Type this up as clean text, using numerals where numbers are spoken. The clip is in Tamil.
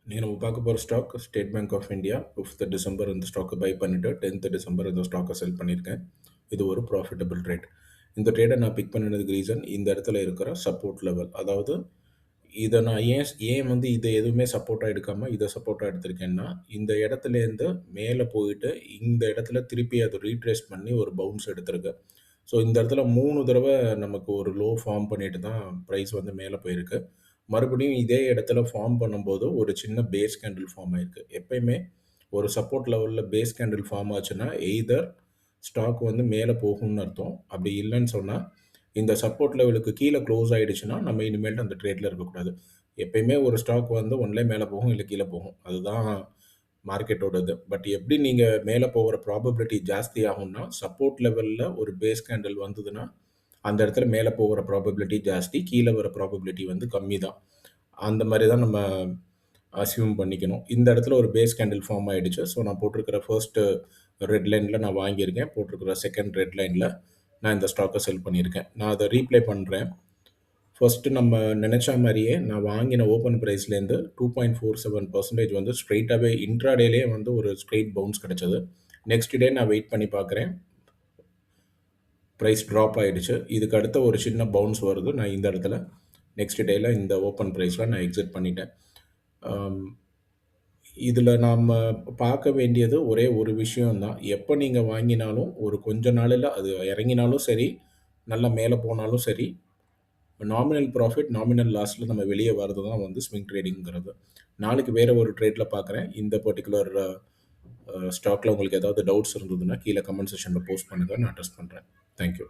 இன்னைக்கு நம்ம பார்க்க போகிற stock State Bank of India 5th December இந்த ஸ்டாக்கை பை பண்ணிவிட்டு 10th டிசம்பர் இந்த ஸ்டாக்கை செல் பண்ணியிருக்கேன். இது ஒரு ப்ராஃபிட்டபிள் ட்ரேட். இந்த ட்ரேடை நான் பிக் பண்ணினதுக்கு ரீசன் இந்த இடத்துல இருக்கிற சப்போர்ட் லெவல். அதாவது இதை நான் ஏன் வந்து இதை எதுவுமே சப்போர்ட்டாக எடுக்காமல் இதை சப்போர்ட்டாக எடுத்திருக்கேன்னா, இந்த இடத்துலேருந்து மேலே போயிட்டு இந்த இடத்துல திருப்பி அதை ரீட்ரேஸ் பண்ணி ஒரு பவுன்ஸ் எடுத்திருக்கு. ஸோ இந்த இடத்துல 3 தடவை நமக்கு ஒரு லோ ஃபார்ம் பண்ணிட்டு தான் ப்ரைஸ் வந்து மேலே போயிருக்கு. மறுபடியும் இதே இடத்துல ஃபார்ம் பண்ணும்போது ஒரு சின்ன பேஸ் கேண்டில் ஃபார்ம் ஆயிருக்கு. எப்பயுமே ஒரு சப்போர்ட் லெவலில் பேஸ் கேண்டில் ஃபார்ம் ஆச்சுன்னா எய்தர் ஸ்டாக் வந்து மேலே போகும்னு அர்த்தம். அப்படி இல்லைன்னு சொன்னால் இந்த சப்போர்ட் லெவலுக்கு கீழே க்ளோஸ் ஆயிடுச்சுன்னா நம்ம இனிமேல்ட்டு அந்த ட்ரேடில் இருக்கக்கூடாது. எப்பயுமே ஒரு ஸ்டாக் வந்து ஒன்லே மேலே போகும், இல்லை கீழே போகும். அதுதான் மார்க்கெட்டோட இது. பட் எப்படி நீங்கள் மேலே போகிற ப்ராபபிலிட்டி ஜாஸ்தி ஆகும்னா, சப்போர்ட் லெவலில் ஒரு பேஸ் கேண்டில் வந்ததுன்னா அந்த இடத்துல மேலே போகிற ப்ராபபிலிட்டி ஜாஸ்தி, கீழே வர ப்ராபபிலிட்டி வந்து கம்மி தான். அந்த மாதிரி தான் நம்ம அஸ்யூம் பண்ணிக்கணும். இந்த இடத்துல ஒரு பேஸ் கேண்டில் ஃபார்ம் ஆயிடுச்சு. ஸோ நான் போட்டிருக்கிற ஃபர்ஸ்ட் ரெட் லைனில் நான் வாங்கியிருக்கேன். போட்டிருக்கிற செகண்ட் ரெட் லைனில் நான் இந்த ஸ்டாக்கை செல் பண்ணியிருக்கேன். நான் அதை ரீப்ளே பண்ணுறேன். ஃபர்ஸ்ட்டு நம்ம நினச்ச மாதிரியே நான் வாங்கின ஓப்பன் ப்ரைஸ்லேருந்து 2.47% வந்து ஸ்ட்ரெயிட்டாகவே இன்ட்ராடேலேயே வந்து ஒரு ஸ்ட்ரெயிட் பவுன்ஸ் கிடச்சது. நெக்ஸ்ட் டே நான் வெயிட் பண்ணி பார்க்குறேன். ப்ரைஸ் ட்ராப் ஆயிடுச்சு. இதுக்கு அடுத்த ஒரு சின்ன பவுன்ஸ் வருது. நான் இந்த இடத்துல நெக்ஸ்ட் டேல இந்த ஓப்பன் ப்ரைஸில் நான் எக்ஸிட் பண்ணிட்டேன். இதில் நாம் பார்க்க வேண்டியது ஒரே ஒரு விஷயம் தான். எப்போ நீங்கள் வாங்கினாலும் ஒரு கொஞ்ச நாளில் அது இறங்கினாலும் சரி, நல்லா மேலே போனாலும் சரி, நாமினல் ப்ராஃபிட், நாமினல் லாஸில் நம்ம வெளியே வரது தான் வந்து ஸ்விங் ட்ரேடிங்கிறது. நாளைக்கு வேறு ஒரு ட்ரேடில் பார்க்குறேன். இந்த பர்ட்டிகுலர் ஸ்டாக்கில் உங்களுக்கு ஏதாவது டவுட்ஸ் இருந்ததுன்னா கீழே கமெண்ட் செக்ஷனில் போஸ்ட் பண்ணுங்கள். நான் அட்ரஸ் பண்ணுறேன். தேங்க்யூ.